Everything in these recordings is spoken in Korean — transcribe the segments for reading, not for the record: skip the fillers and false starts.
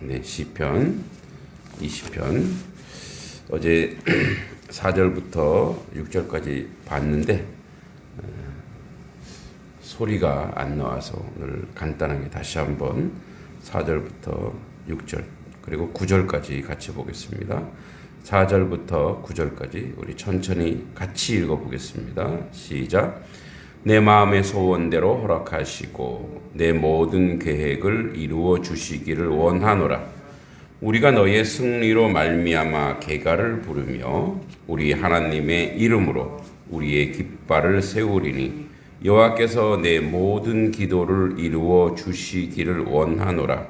네, 시편 20편. 어제 4절부터 6절까지 봤는데 소리가 안 나와서 오늘 간단하게 다시 한번 4절부터 6절 그리고 9절까지 같이 보겠습니다. 4절부터 9절까지 우리 천천히 같이 읽어보겠습니다. 시작. 내 마음의 소원대로 허락하시고 내 모든 계획을 이루어 주시기를 원하노라. 우리가 너의 승리로 말미암아 계가를 부르며 우리 하나님의 이름으로 우리의 깃발을 세우리니 여호와께서 내 모든 기도를 이루어 주시기를 원하노라.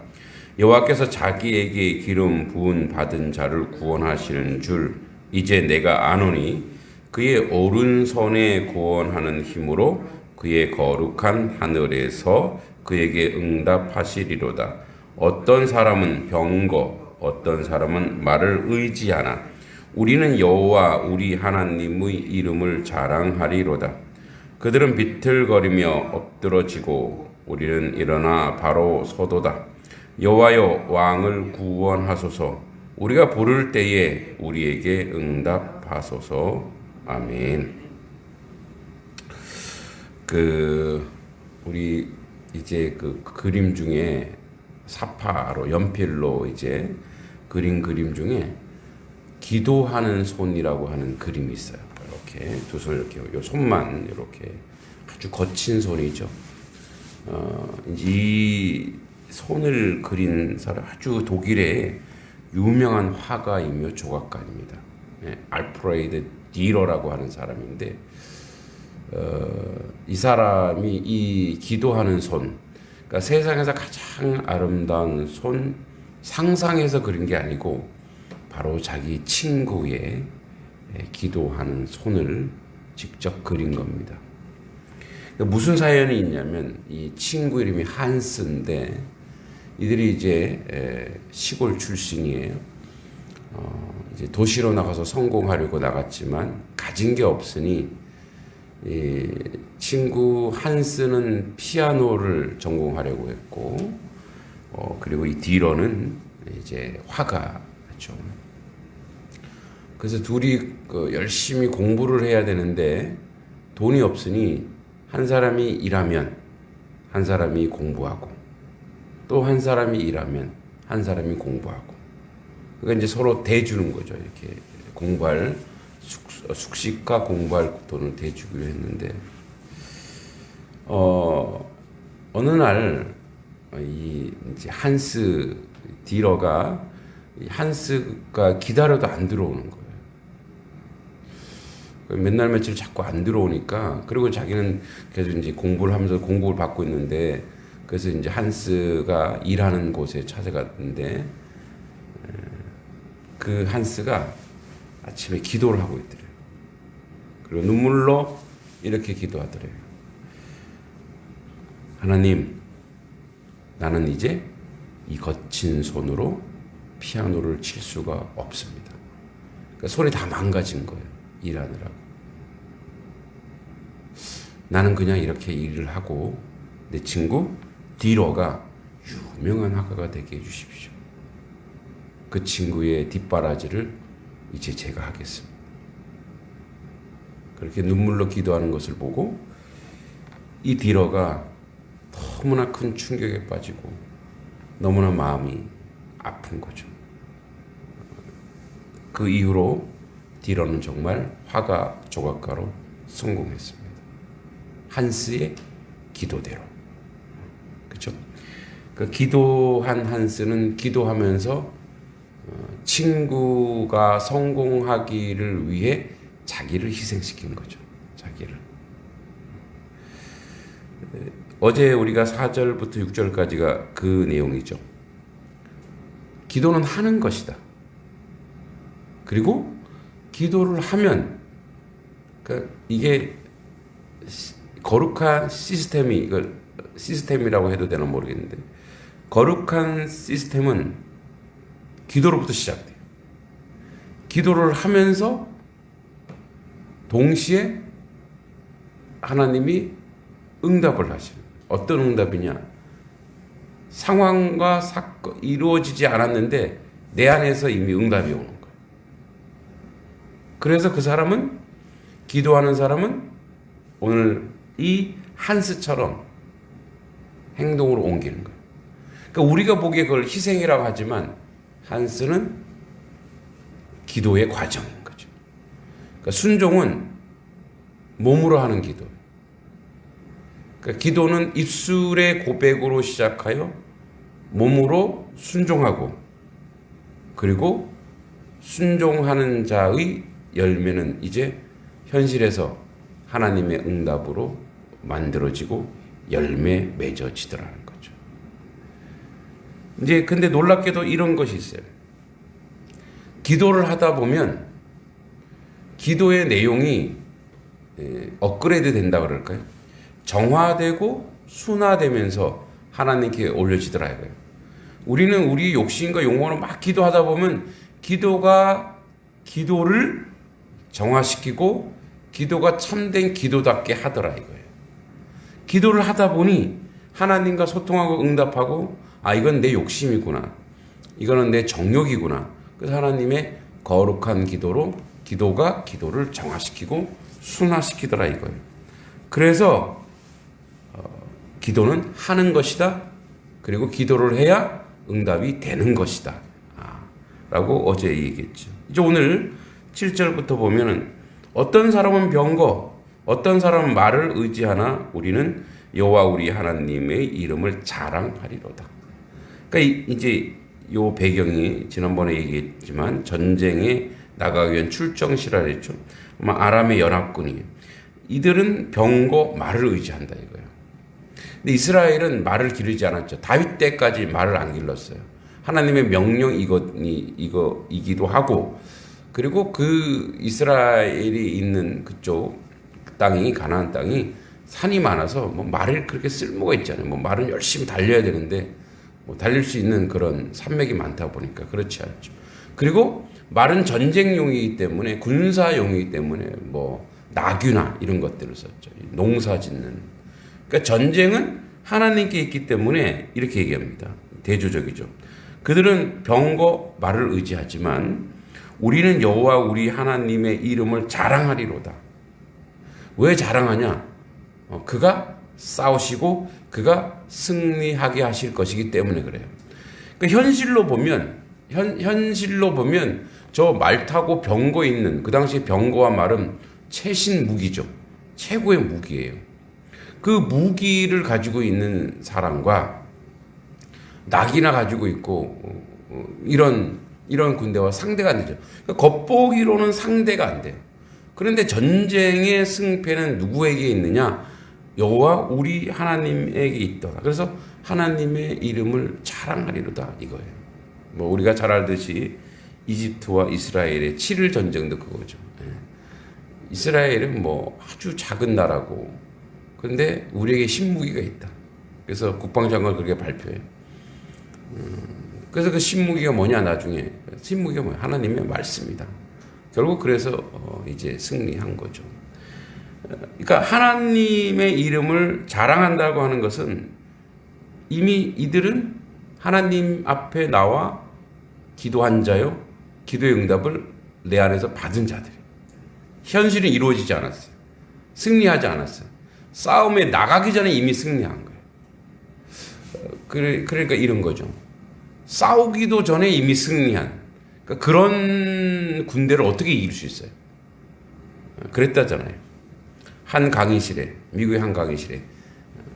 여호와께서 자기에게 기름 부은 받은 자를 구원하시는 줄 이제 내가 아노니 그의 오른손에 구원하는 힘으로 그의 거룩한 하늘에서 그에게 응답하시리로다. 어떤 사람은 병거, 어떤 사람은 말을 의지하나 우리는 여호와 우리 하나님의 이름을 자랑하리로다. 그들은 비틀거리며 엎드러지고 우리는 일어나 바로 서도다. 여호와여 왕을 구원하소서. 우리가 부를 때에 우리에게 응답하소서. 아멘. 우리 이제 그 그림 중에 사파로 연필로 이제 그림 중에 기도하는 손이라고 하는 그림이 있어요. 이렇게 두 손 이렇게 요 손만 이렇게 아주 거친 손이죠. 이 손을 그린 사람 아주 독일의 유명한 화가이며 조각가입니다. 알프레이드 디러라고 하는 사람인데 이 사람이 이 기도하는 손, 그러니까 세상에서 가장 아름다운 손 상상해서 그린 게 아니고 바로 자기 친구의 기도하는 손을 직접 그린 겁니다. 무슨 사연이 있냐면 이 친구 이름이 한스인데 이들이 이제 시골 출신이에요. 이제 도시로 나가서 성공하려고 나갔지만 가진 게 없으니 이 친구 한스는 피아노를 전공하려고 했고 그리고 이 디러는 이제 화가죠. 그래서 둘이 열심히 공부를 해야 되는데 돈이 없으니 한 사람이 일하면 한 사람이 공부하고 또 한 사람이 일하면 한 사람이 공부하고 그러니까 이제 서로 대주는 거죠. 이렇게 공부할 숙식과 공부할 돈을 대주기로 했는데 어느 날 이 이제 한스 디러가 한스가 기다려도 안 들어오는 거예요. 맨날 며칠 자꾸 안 들어오니까 그리고 자기는 계속 이제 공부를 하면서 공부를 받고 있는데 그래서 이제 한스가 일하는 곳에 찾아갔는데 그 한스가 아침에 기도를 하고 있더래요. 그리고 눈물로 이렇게 기도하더래요. 하나님, 나는 이제 이 거친 손으로 피아노를 칠 수가 없습니다. 그러니까 손이 다 망가진 거예요. 일하느라고. 나는 그냥 이렇게 일을 하고 내 친구 디러가 유명한 화가가 되게 해주십시오. 그 친구의 뒷바라지를 이제 제가 하겠습니다. 그렇게 눈물로 기도하는 것을 보고 이 디러가 너무나 큰 충격에 빠지고 너무나 마음이 아픈 거죠. 그 이후로 디러는 정말 화가 조각가로 성공했습니다. 한스의 기도대로. 그렇죠? 그 기도한 한스는 기도하면서 친구가 성공하기를 위해 자기를 희생시킨 거죠. 자기를. 어제 우리가 4절부터 6절까지가 그 내용이죠. 기도는 하는 것이다. 그리고 기도를 하면 그러니까 이게 거룩한 시스템이 이걸 시스템이라고 해도 되나 모르겠는데 거룩한 시스템은 기도로부터 시작돼요. 기도를 하면서 동시에 하나님이 응답을 하시는. 어떤 응답이냐? 상황과 사건 이루어지지 않았는데 내 안에서 이미 응답이 오는 거예요. 그래서 그 사람은 기도하는 사람은 오늘 이 한스처럼 행동으로 옮기는 거예요. 그러니까 우리가 보기에 그걸 희생이라고 하지만 한스는 기도의 과정인 거죠. 그러니까 순종은 몸으로 하는 기도. 그러니까 기도는 입술의 고백으로 시작하여 몸으로 순종하고 그리고 순종하는 자의 열매는 이제 현실에서 하나님의 응답으로 만들어지고 열매 맺어지더라는 거죠. 이제 근데 놀랍게도 이런 것이 있어요. 기도를 하다 보면 기도의 내용이 업그레이드 된다 그럴까요? 정화되고 순화되면서 하나님께 올려지더라 이거예요. 우리는 우리 욕심과 욕망으로 막 기도하다 보면 기도가 기도를 정화시키고 기도가 참된 기도답게 하더라 이거예요. 기도를 하다 보니 하나님과 소통하고 응답하고 아 이건 내 욕심이구나. 이거는 내 정욕이구나. 그래서 하나님의 거룩한 기도로 기도가 기도를 정화시키고 순화시키더라 이거예요. 그래서 기도는 하는 것이다. 그리고 기도를 해야 응답이 되는 것이다. 라고 어제 얘기했죠. 이제 오늘 7절부터 보면은 어떤 사람은 병거, 어떤 사람은 말을 의지하나 우리는 여호와 우리 하나님의 이름을 자랑하리로다. 그러니까 이제 요 배경이 지난번에 얘기했지만 전쟁에 나가기 위한 출정시라 그랬죠. 아람의 연합군이에요. 이들은 병거, 말을 의지한다 이거예요. 근데 이스라엘은 말을 기르지 않았죠. 다윗 때까지 말을 안 길렀어요. 하나님의 명령 이기도 하고 그리고 그 이스라엘이 있는 그쪽 땅이 가나안 땅이 산이 많아서 뭐 말을 그렇게 쓸모가 있잖아요. 뭐 말은 열심히 달려야 되는데 뭐 달릴 수 있는 그런 산맥이 많다 보니까 그렇지 않죠. 그리고 말은 전쟁용이기 때문에 군사용이기 때문에 뭐 나귀나 이런 것들을 썼죠. 농사 짓는. 그러니까 전쟁은 하나님께 있기 때문에 이렇게 얘기합니다. 대조적이죠. 그들은 병거 말을 의지하지만 우리는 여호와 우리 하나님의 이름을 자랑하리로다. 왜 자랑하냐? 그가 싸우시고 그가 승리하게 하실 것이기 때문에 그래요. 그러니까 현실로 보면 저 말 타고 병거 있는 그 당시 병거와 말은 최신 무기죠. 최고의 무기예요. 그 무기를 가지고 있는 사람과 낙이나 가지고 있고 이런 군대와 상대가 안 되죠. 그러니까 겉보기로는 상대가 안 돼요. 그런데 전쟁의 승패는 누구에게 있느냐? 여호와 우리 하나님에게 있더라. 그래서 하나님의 이름을 자랑하리로다 이거예요. 뭐 우리가 잘 알듯이 이집트와 이스라엘의 7일 전쟁도 그거죠. 이스라엘은 뭐 아주 작은 나라고 그런데 우리에게 신무기가 있다. 그래서 국방장관이 그렇게 발표해요. 그래서 그 신무기가 뭐냐 나중에 신무기가 뭐냐 하나님의 말씀이다. 결국 그래서 이제 승리한 거죠. 그러니까 하나님의 이름을 자랑한다고 하는 것은 이미 이들은 하나님 앞에 나와 기도한 자요 기도의 응답을 내 안에서 받은 자들이에요. 현실은 이루어지지 않았어요. 승리하지 않았어요. 싸움에 나가기 전에 이미 승리한 거예요. 그러니까 이런 거죠. 싸우기도 전에 이미 승리한 그러니까 그런 군대를 어떻게 이길 수 있어요? 그랬다잖아요. 한 강의실에 미국의 한 강의실에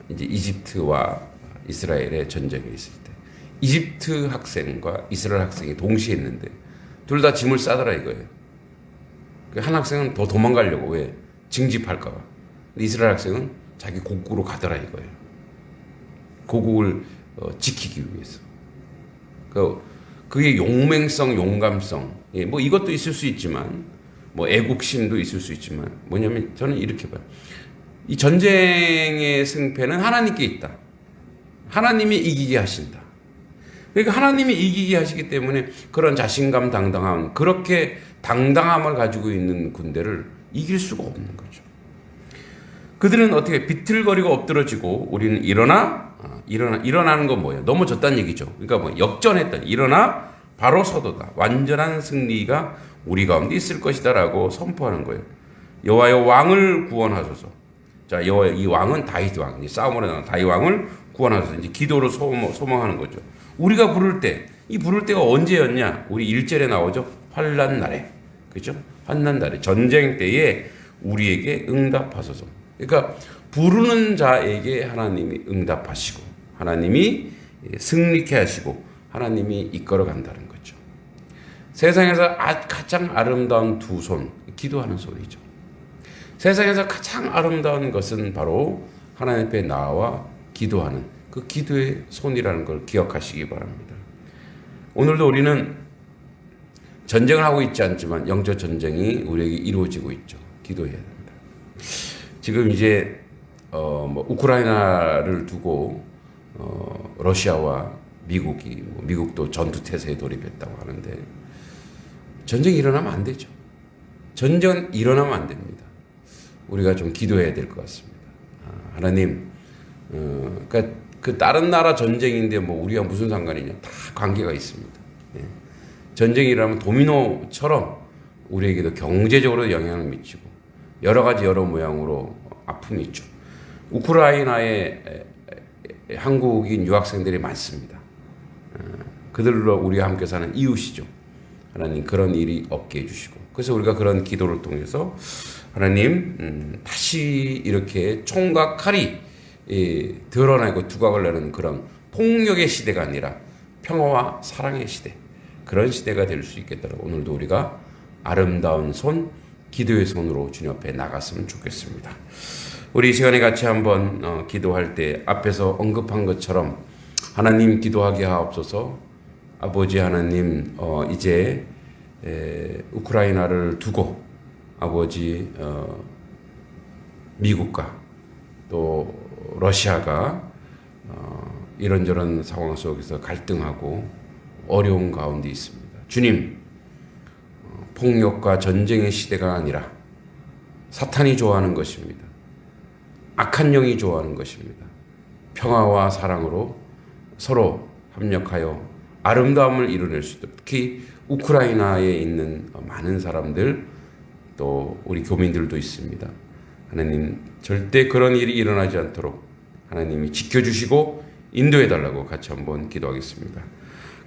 이제 이집트와 이스라엘의 전쟁이 있을 때 이집트 학생과 이스라엘 학생이 동시에 있는데 둘 다 짐을 싸더라 이거예요. 한 학생은 더 도망가려고 왜 징집할까 봐. 이스라엘 학생은 자기 고국으로 가더라 이거예요. 고국을 지키기 위해서. 그게 용맹성, 용감성, 뭐 이것도 있을 수 있지만, 뭐 애국심도 있을 수 있지만, 뭐냐면 저는 이렇게 봐요. 이 전쟁의 승패는 하나님께 있다. 하나님이 이기게 하신다. 그러니까 하나님이 이기게 하시기 때문에 그런 자신감, 당당함, 그렇게 당당함을 가지고 있는 군대를 이길 수가 없는 거죠. 그들은 어떻게 비틀거리고 엎드러지고 우리는 일어나 일어나는 건 뭐예요? 넘어졌다는 얘기죠. 그러니까 뭐 역전했다. 일어나 바로 서도다. 완전한 승리가 우리 가운데 있을 것이다라고 선포하는 거예요. 여호와여 왕을 구원하소서. 자, 여호와 이 왕은 다윗 왕, 싸움으로 나온 다윗 왕을 구원하소서. 이제 기도로 소망하는 거죠. 우리가 부를 때, 이 부를 때가 언제였냐? 우리 1절에 나오죠. 환난 날에, 그렇죠? 환난 날에, 전쟁 때에 우리에게 응답하소서. 그러니까 부르는 자에게 하나님이 응답하시고, 하나님이 승리케 하시고, 하나님이 이끌어 간다는 거죠. 세상에서 가장 아름다운 두 손, 기도하는 손이죠. 세상에서 가장 아름다운 것은 바로 하나님 앞에 나와 기도하는 그 기도의 손이라는 걸 기억하시기 바랍니다. 오늘도 우리는 전쟁을 하고 있지 않지만 영적 전쟁이 우리에게 이루어지고 있죠. 기도해야 됩니다. 지금 이제 우크라이나를 두고 러시아와 미국이 미국도 전투태세에 돌입했다고 하는데 전쟁이 일어나면 안 되죠. 전쟁은 일어나면 안 됩니다. 우리가 좀 기도해야 될 것 같습니다. 하나님, 그러니까 그 다른 나라 전쟁인데 뭐 우리가 무슨 상관이냐? 다 관계가 있습니다. 예. 전쟁이 일어나면 도미노처럼 우리에게도 경제적으로 영향을 미치고 여러 가지 여러 모양으로 아픔이 있죠. 우크라이나에 한국인 유학생들이 많습니다. 그들로 우리와 함께 사는 이웃이죠. 하나님 그런 일이 없게 해주시고 그래서 우리가 그런 기도를 통해서 하나님 다시 이렇게 총과 칼이 드러나고 두각을 내는 그런 폭력의 시대가 아니라 평화와 사랑의 시대, 그런 시대가 될 수 있겠다고 오늘도 우리가 아름다운 손, 기도의 손으로 주님 앞에 나갔으면 좋겠습니다. 우리 이 시간에 같이 한번 기도할 때 앞에서 언급한 것처럼 하나님 기도하게 하옵소서. 아버지 하나님 이제 우크라이나를 두고 아버지 미국과 또 러시아가 이런저런 상황 속에서 갈등하고 어려운 가운데 있습니다. 주님, 폭력과 전쟁의 시대가 아니라 사탄이 좋아하는 것입니다. 악한 영이 좋아하는 것입니다. 평화와 사랑으로 서로 협력하여 아름다움을 이뤄낼 수 있도록 특히 우크라이나에 있는 많은 사람들 또 우리 교민들도 있습니다. 하나님 절대 그런 일이 일어나지 않도록 하나님이 지켜주시고 인도해달라고 같이 한번 기도하겠습니다.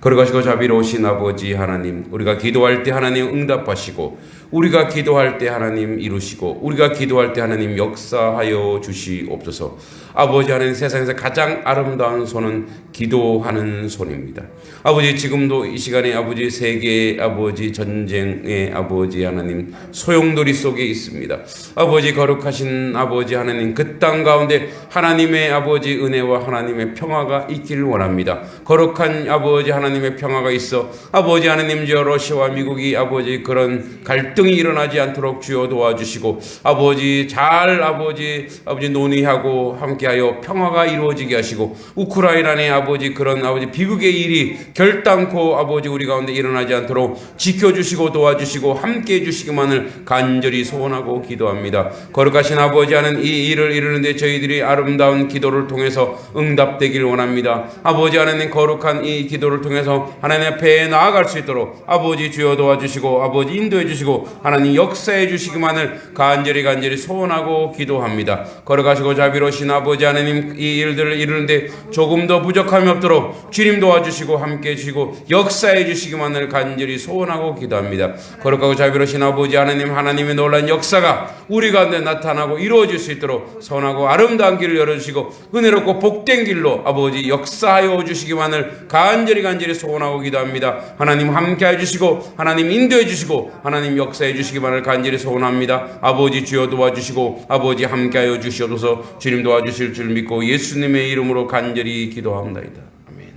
걸어가시고 자비로우신 아버지 하나님, 우리가 기도할 때 하나님 응답하시고 우리가 기도할 때 하나님 이루시고 우리가 기도할 때 하나님 역사하여 주시옵소서. 아버지 하나님, 세상에서 가장 아름다운 손은 기도하는 손입니다. 아버지 지금도 이 시간에 아버지 세계 아버지 전쟁의 아버지 하나님 소용돌이 속에 있습니다. 아버지 거룩하신 아버지 하나님, 그 땅 가운데 하나님의 아버지 은혜와 하나님의 평화가 있기를 원합니다. 거룩한 아버지 하나님의 평화가 있어 아버지 하나님 저 러시아와 미국이 아버지 그런 갈등이 일어나지 않도록 주여 도와주시고 아버지 잘 아버지 논의하고 함께하여 평화가 이루어지게 하시고 우크라이나 내 아버지 그런 아버지 비극의 일이 결단코 아버지 우리 가운데 일어나지 않도록 지켜주시고 도와주시고 함께해 주시기만을 간절히 소원하고 기도합니다. 거룩하신 아버지 하는 이 일을 이루는데 저희들이 아름다운 기도를 통해서 응답되기를 원합니다. 아버지 하나님 거룩한 이 기도를 통해서 하나님 앞에 나아갈 수 있도록 아버지 주여 도와주시고 아버지 인도해 주시고 하나님 역사해 주시기만을 간절히 소원하고 기도합니다. 거룩하시고 자비로우신 아버지 하나님, 이 일들을 이루는데 조금 더 부족함이 없도록 주님 도와주시고 함께해 주시고 역사해 주시기만을 간절히 소원하고 기도합니다. 거룩하고 자비로우신 아버지 하나님, 하나님의 놀라운 역사가 우리 가운데 나타나고 이루어질 수 있도록 선하고 아름다운 길을 열어주시고 은혜롭고 복된 길로 아버지 역사하여 주시기만을 간절히 소원하고 기도합니다. 하나님 함께해 주시고 하나님 인도해 주시고 하나님 역사해 주시기만을 간절히 소원합니다. 아버지 주여 도와주시고 아버지 함께하여 주시옵소서. 주님 도와주실 줄 믿고 예수님의 이름으로 간절히 기도합니다. 아멘.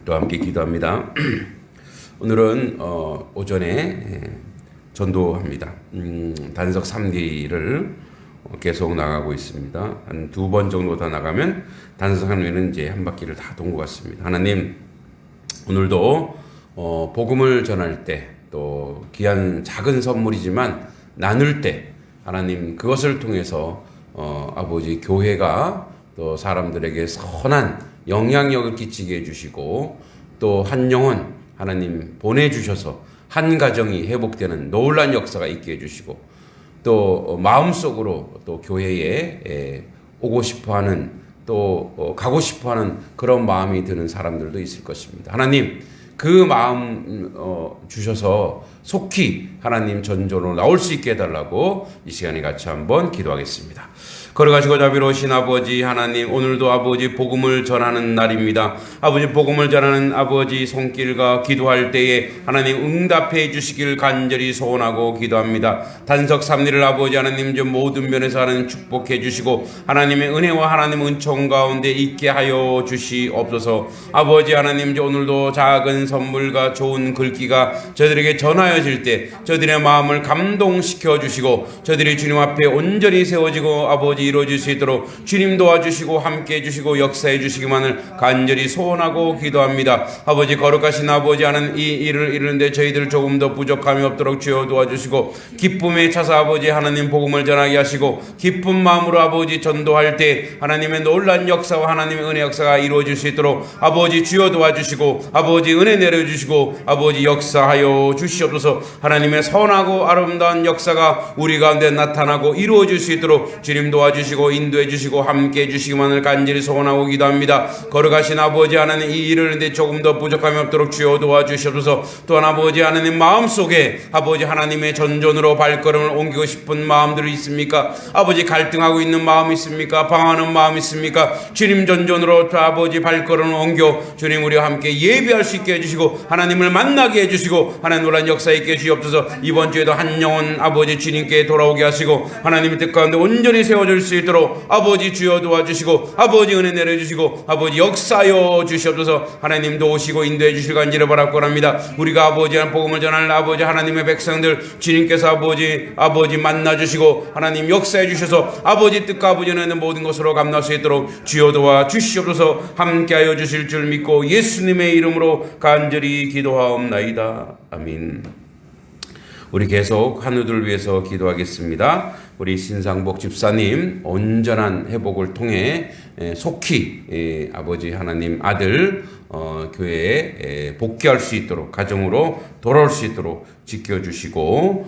또 함께 기도합니다. 오늘은 오전에 전도합니다. 단석 3기를 계속 나가고 있습니다. 한 2번 정도 더 나가면 단석 3기는 이제 한 바퀴를 다 돈 것 같습니다. 하나님 오늘도 복음을 전할 때 또 귀한 작은 선물이지만 나눌 때 하나님 그것을 통해서 아버지 교회가 또 사람들에게 선한 영향력을 끼치게 해주시고 또 한 영혼 하나님 보내주셔서 한 가정이 회복되는 놀라운 역사가 있게 해주시고 또 마음속으로 또 교회에 오고 싶어하는 또 가고 싶어하는 그런 마음이 드는 사람들도 있을 것입니다. 하나님 그 마음 주셔서 속히 하나님 전전으로 나올 수 있게 해달라고 이 시간에 같이 한번 기도하겠습니다. 걸어가시고 자비로우신 아버지 하나님, 오늘도 아버지 복음을 전하는 날입니다. 아버지 복음을 전하는 아버지 손길과 기도할 때에 하나님 응답해 주시길 간절히 소원하고 기도합니다. 단석 삼리를 아버지 하나님 좀 모든 면에서 하나님 축복해 주시고 하나님의 은혜와 하나님 은총 가운데 있게 하여 주시옵소서. 아버지 하나님 오늘도 작은 선물과 좋은 글귀가 저들에게 전하여질 때 저들의 마음을 감동시켜 주시고 저들이 주님 앞에 온전히 세워지고 아버지 이루어질 수 있도록 주님 도와주시고 함께해 주시고 역사해 주시기만을 간절히 소원하고 기도합니다. 아버지 거룩하신 아버지 하는 이 일을 이루는데 저희들 조금 더 부족함이 없도록 주여 도와주시고 기쁨에 차서 아버지 하나님 복음을 전하게 하시고 기쁜 마음으로 아버지 전도할 때 하나님의 놀란 역사와 하나님의 은혜 역사가 이루어질 수 있도록 아버지 주여 도와주시고 아버지 은혜 내려주시고 아버지 역사하여 주시옵소서. 하나님의 선하고 아름다운 역사가 우리 가운데 나타나고 이루어질 수 있도록 주님 도와주시고 인도해 주시고 함께 해 주시기만을 간절히 소원하고 기도합니다. 거룩하신 아버지 하나님 이 일을 하는데 조금 더 부족함이 없도록 주여 도와주시옵소서. 또한 아버지 하나님 마음속에 아버지 하나님의 전전으로 발걸음을 옮기고 싶은 마음들이 있습니까? 아버지 갈등하고 있는 마음이 있습니까? 방황하는 마음이 있습니까? 주님 전전으로 아버지 발걸음을 옮겨 주님 우리와 함께 예배할 수 있게 해주시고 하나님을 만나게 해주시고 하나님 놀란 역사 있게 해주시옵소서. 이번 주에도 한 영혼 아버지 주님께 돌아오게 하시고 하나님의 뜻 가운데 온전히 세워질 수 있도록 아버지 주여 도와주시고 아버지 은혜 내려주시고 아버지 역사하여 주시옵소서. 하나님도 오시고 인도해 주실 간절히 바라고 합니다. 우리가 아버지한 복음을 전할 아버지 하나님의 백성들 주님께서 아버지 만나주시고 하나님 역사해 주셔서 아버지 뜻과 아버지 은혜는 모든 것으로 감당할 수 있도록 주여 도와주시옵소서. 함께하여 주실 줄 믿고 예수님의 이름으로 간절히 기도하옵나이다. 아멘. 우리 계속 한우들 위해서 기도하겠습니다. 우리 신상복 집사님 온전한 회복을 통해 속히 아버지 하나님 아들 교회에 복귀할 수 있도록 가정으로 돌아올 수 있도록 지켜주시고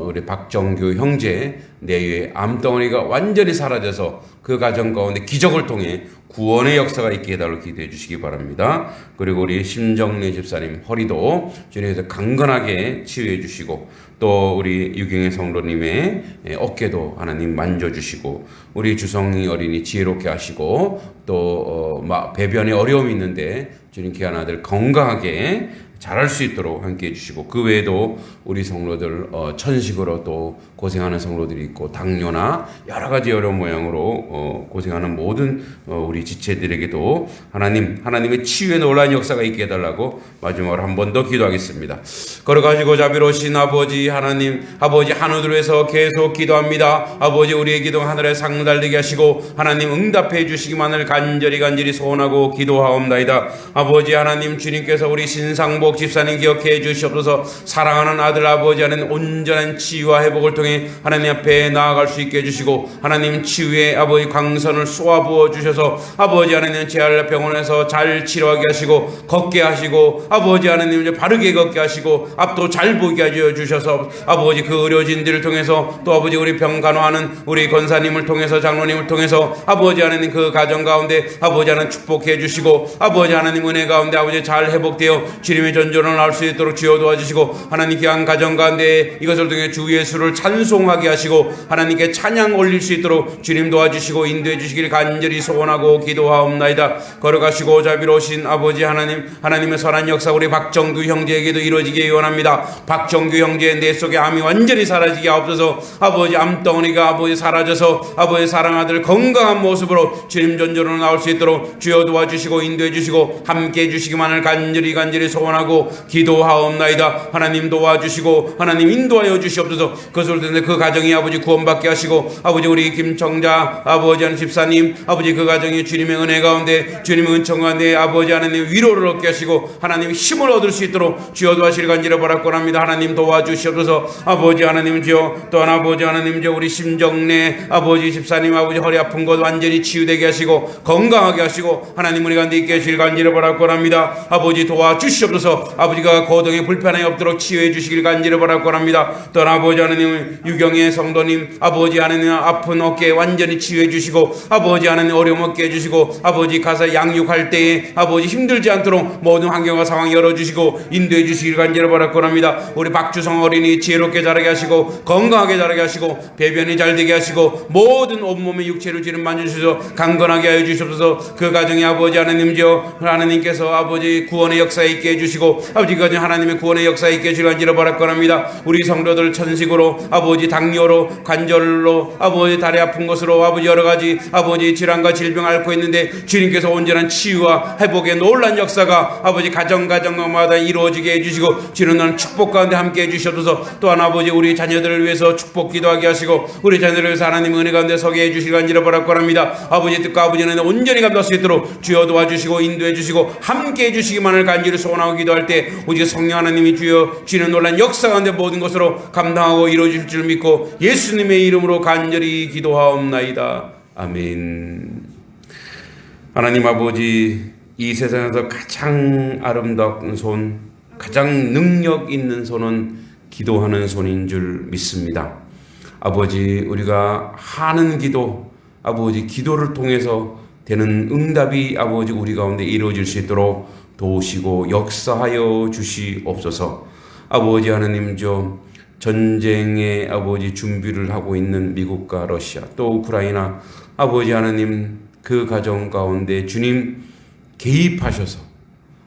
우리 박정규 형제 내외 암덩어리가 완전히 사라져서 그 가정 가운데 기적을 통해 구원의 역사가 있게 해달라고 기도해 주시기 바랍니다. 그리고 우리 심정래 집사님 허리도 주님께서 강건하게 치유해 주시고 또 우리 유경혜 성도님의 어깨도 하나님 만져주시고 우리 주성희 어린이 지혜롭게 하시고 또 배변에 어려움이 있는데 주님 귀한 아들 건강하게 잘할 수 있도록 함께 해주시고 그 외에도 우리 성도들 천식으로 또 고생하는 성도들이 있고 당뇨나 여러 가지 어려운 모양으로 고생하는 모든 우리 지체들에게도 하나님의 치유의 놀라운 역사가 있게 해달라고 마지막으로 한 번 더 기도하겠습니다. 걸어가시고 자비로우신 아버지 하나님 아버지 하늘에서 계속 기도합니다. 아버지 우리의 기도 하늘에 상달되게 하시고 하나님 응답해 주시기만을 간절히 소원하고 기도하옵나이다. 아버지 하나님 주님께서 우리 신상복 집사님 기억해 주시옵소서. 사랑하는 아들 아버지 하나님 온전한 치유와 회복을 통해 하나님 앞에 나아갈 수 있게 해주시고 하나님 치유의 아버지 광선을 쏘아부어 주셔서 아버지 하나님 재활병원에서 잘 치료하게 하시고 걷게 하시고 아버지 하나님 이제 바르게 걷게 하시고 앞도 잘 보게 하여 주셔서 아버지 그 의료진들을 통해서 또 아버지 우리 병 간호하는 우리 권사님을 통해서 장로님을 통해서 아버지 하나님 그 가정 가운데 아버지 하나님 축복해 주시고 아버지 하나님 은혜 가운데 아버지 잘 회복되어 주님의 전전을 나올 수 있도록 주여 도와주시고 하나님 귀한 가정 가운데 이것을 통해 주 예수를 찬송하게 하시고 하나님께 찬양 올릴 수 있도록 주님 도와주시고 인도해 주시길 간절히 소원하고 기도하옵나이다. 걸어가시고 자비로우신 아버지 하나님의 선한 역사 우리 박정규 형제에게도 이루어지게 원합니다. 박정규 형제 내 속에 암이 완전히 사라지게 하옵소서. 아버지 암덩어리가 아버지 사라져서 아버지 사랑아들 건강한 모습으로 주님 전전으로 나올 수 있도록 주여 도와주시고 인도해 주시고 함께 해 주시기만을 간절히 소원하고 기도하옵나이다. 하나님 도와주시고 하나님 인도하여 주시옵소서. 그것을 듣는 그 가정이 아버지 구원받게 하시고 아버지 우리 김청자 아버지 집사님 아버지 그 가정에 주님의 은혜 가운데 주님의 은총 가운데 아버지 하나님 위로를 얻게 하시고 하나님 힘을 얻을 수 있도록 주여 도와주시길 간절히 바라고 합니다. 하나님 도와주시옵소서. 아버지 하나님 주여 또한 아버지 하나님 주여 우리 심정내 아버지 집사님 아버지 허리 아픈 것 완전히 치유되게 하시고 건강하게 하시고 하나님 우리 가운데 있게 하시길 간절히 바라고 합니다. 아버지 도와주시옵소서. 아버지가 거동에 불편함이 없도록 치유해 주시길 간절히 바라고 합니다. 또한 아버지 하나님 유경의 성도님 아버지 하나님 아픈 어깨 완전히 치유해 주시고 아버지 하나님 어려움 없게 해주시고 아버지 가서 양육할 때에 아버지 힘들지 않도록 모든 환경과 상황 열어주시고 인도해 주시길 간절히 바라고 합니다. 우리 박주성 어린이 지혜롭게 자라게 하시고 건강하게 자라게 하시고 배변이 잘 되게 하시고 모든 온몸의 육체를 지름 만져주셔서 강건하게 하여 주시옵소서. 그 가정에 아버지 하나님이여 하나님께서 아버지 구원의 역사에 있게 해주시고 아버지 그 가정 하나님의 구원의 역사에 있게 해주길 간절히 바라고 합니다. 우리 성도들 천식으로 아버지 당뇨로 관절로 아버지 다리 아픈 것으로 아버지 여러 가지 아버지 질환과 질병을 앓고 있는데 주님께서 온전한 치유와 회복의 놀란 역사가 아버지 가정마다 이루어지게 해주시고 주는 축복 가운데 함께 해주셔서 또한 아버지 우리 자녀들을 위해서 축복 기도하게 하시고 우리 자녀들을 위해서 하나님 은혜 가운데 서게 해주시길 간절히 바라고 합니다. 아버지 뜻과 아버지의 은혜 온전히 감당할 수 있도록 주여 도와주시고 인도해 주시고 함께 해주시기만을 간절히 소원하고 기도할 때 오직 성령 하나님이 주여 주는 놀란 역사 가운데 모든 것으로 감당하고 이루어질 줄 믿고 예수님의 이름으로 간절히 기도하옵나이다. 아멘. 하나님 아버지 이 세상에서 가장 아름다운 손 가장 능력 있는 손은 기도하는 손인 줄 믿습니다. 아버지 우리가 하는 기도 아버지 기도를 통해서 되는 응답이 아버지 우리 가운데 이루어질 수 있도록 도우시고 역사하여 주시옵소서. 아버지 하나님 좀 전쟁의 아버지 준비를 하고 있는 미국과 러시아 또 우크라이나 아버지 하나님 그 가정 가운데 주님 개입하셔서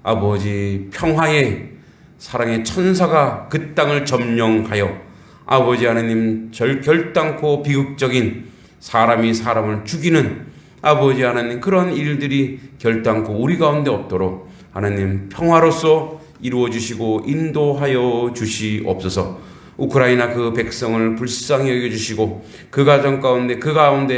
아버지 평화의 사랑의 천사가 그 땅을 점령하여 아버지 하나님 결단코 비극적인 사람이 사람을 죽이는 아버지 하나님 그런 일들이 결단코 우리 가운데 없도록 하나님 평화로서 이루어 주시고 인도하여 주시옵소서. 우크라이나 그 백성을 불쌍히 여겨주시고 그 가정 가운데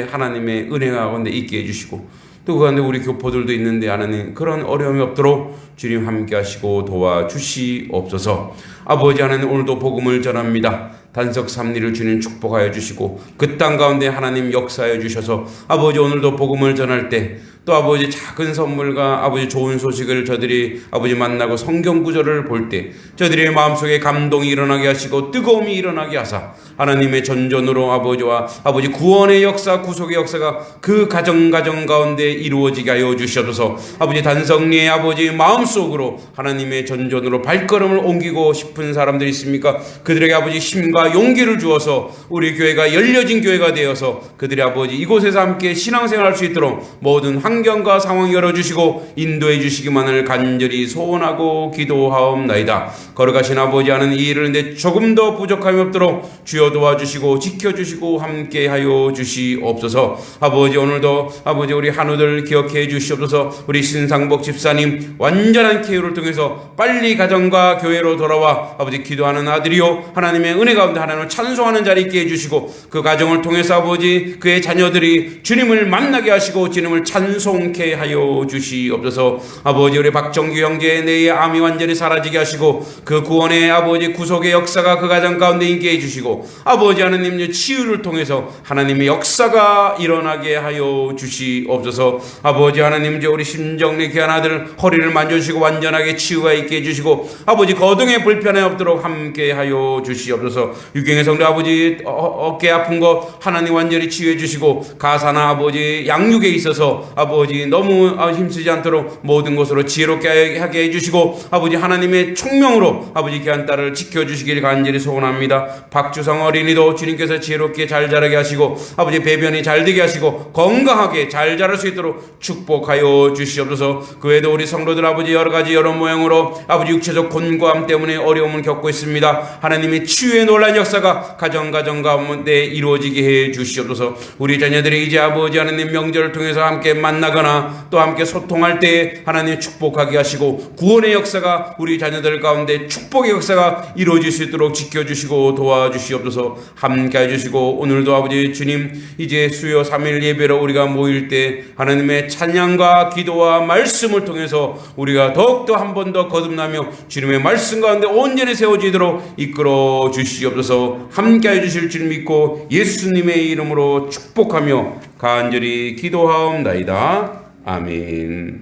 하나님의 은혜 가운데 있게 해주시고 또 그 가운데 우리 교포들도 있는데 하나님 그런 어려움이 없도록 주님 함께 하시고 도와주시옵소서. 아버지 하나님 오늘도 복음을 전합니다. 단석 삼리를 주님 축복하여 주시고 그 땅 가운데 하나님 역사하여 주셔서 아버지 오늘도 복음을 전할 때 또 아버지 작은 선물과 아버지 좋은 소식을 저들이 아버지 만나고 성경 구절을 볼 때 저들의 마음속에 감동이 일어나게 하시고 뜨거움이 일어나게 하사 하나님의 전전으로 아버지와 아버지 구원의 역사 구속의 역사가 그 가정 가운데 이루어지게 하여 주시옵소서. 아버지 단성리의 아버지 마음속으로 하나님의 전전으로 발걸음을 옮기고 싶은 사람들이 있습니까? 그들에게 아버지 힘과 용기를 주어서 우리 교회가 열려진 교회가 되어서 그들이 아버지 이곳에서 함께 신앙생활할 수 있도록 모든 환경과 상황 열어주시고 인도해 주시기만을 간절히 소원하고 기도하옵나이다. 걸어가신 아버지 하는 이 일을 내 조금 더 부족함이 없도록 주여 도와주시고 지켜주시고 함께하여 주시옵소서. 아버지 오늘도 아버지 우리 한우들 기억해 주시옵소서. 우리 신상복 집사님 완전한 케어를 통해서 빨리 가정과 교회로 돌아와 아버지 기도하는 아들이요 하나님의 은혜 가운데 하나님을 찬송하는 자리 있게 해주시고 그 가정을 통해서 아버지 그의 자녀들이 주님을 만나게 하시고 주님을 찬송케 하여 주시옵소서. 아버지 우리 박정규 형제의 뇌의 암이 완전히 사라지게 하시고 그 구원의 아버지 구속의 역사가 그 가정 가운데 있게 해주시고 아버지 하나님 치유를 통해서 하나님의 역사가 일어나게 하여 주시옵소서. 아버지 하나님 우리 심정내 귀한 아들 허리를 만져주시고 완전하게 치유가 있게 해주시고 아버지 거동에 불편함이 없도록 함께 하여 주시옵소서. 유경의 성도 아버지 어깨 아픈 거 하나님 완전히 치유해 주시고 가사나 아버지 양육에 있어서 아버지 너무 힘쓰지 않도록 모든 것으로 지혜롭게 하게 해주시고 아버지 하나님의 총명으로 아버지 귀한 딸을 지켜주시길 간절히 소원합니다. 박주성 어린이도 주님께서 지혜롭게 잘 자라게 하시고 아버지 배변이 잘 되게 하시고 건강하게 잘 자랄 수 있도록 축복하여 주시옵소서. 그 외에도 우리 성도들 아버지 여러 가지 여러 모양으로 아버지 육체적 곤고함 때문에 어려움을 겪고 있습니다. 하나님의 치유의 놀란 역사가 가정 가운데 이루어지게 해 주시옵소서. 우리 자녀들이 이제 아버지 하나님 명절을 통해서 함께 만나 만나거나 또 함께 소통할 때 하나님 축복하게 하시고 구원의 역사가 우리 자녀들 가운데 축복의 역사가 이루어질 수 있도록 지켜주시고 도와주시옵소서. 함께 해주시고 오늘도 아버지 주님 이제 수요 3일 예배로 우리가 모일 때 하나님의 찬양과 기도와 말씀을 통해서 우리가 더욱더 한 번 더 거듭나며 주님의 말씀 가운데 온전히 세워지도록 이끌어 주시옵소서. 함께 해주실 줄 믿고 예수님의 이름으로 축복하며 간절히 기도하옵나이다. 아멘.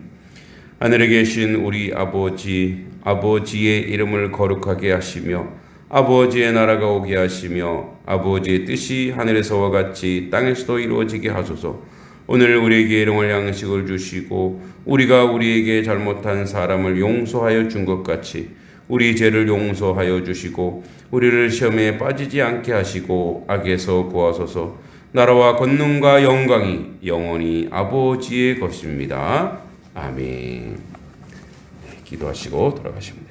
하늘에 계신 우리 아버지, 아버지의 이름을 거룩하게 하시며 아버지의 나라가 오게 하시며 아버지의 뜻이 하늘에서와 같이 땅에서도 이루어지게 하소서. 오늘 우리에게 일용할 양식을 주시고 우리가 우리에게 잘못한 사람을 용서하여 준 것 같이 우리 죄를 용서하여 주시고 우리를 시험에 빠지지 않게 하시고 악에서 구하소서. 나라와 권능과 영광이 영원히 아버지의 것입니다. 아멘. 기도하시고 돌아가시면 됩니다.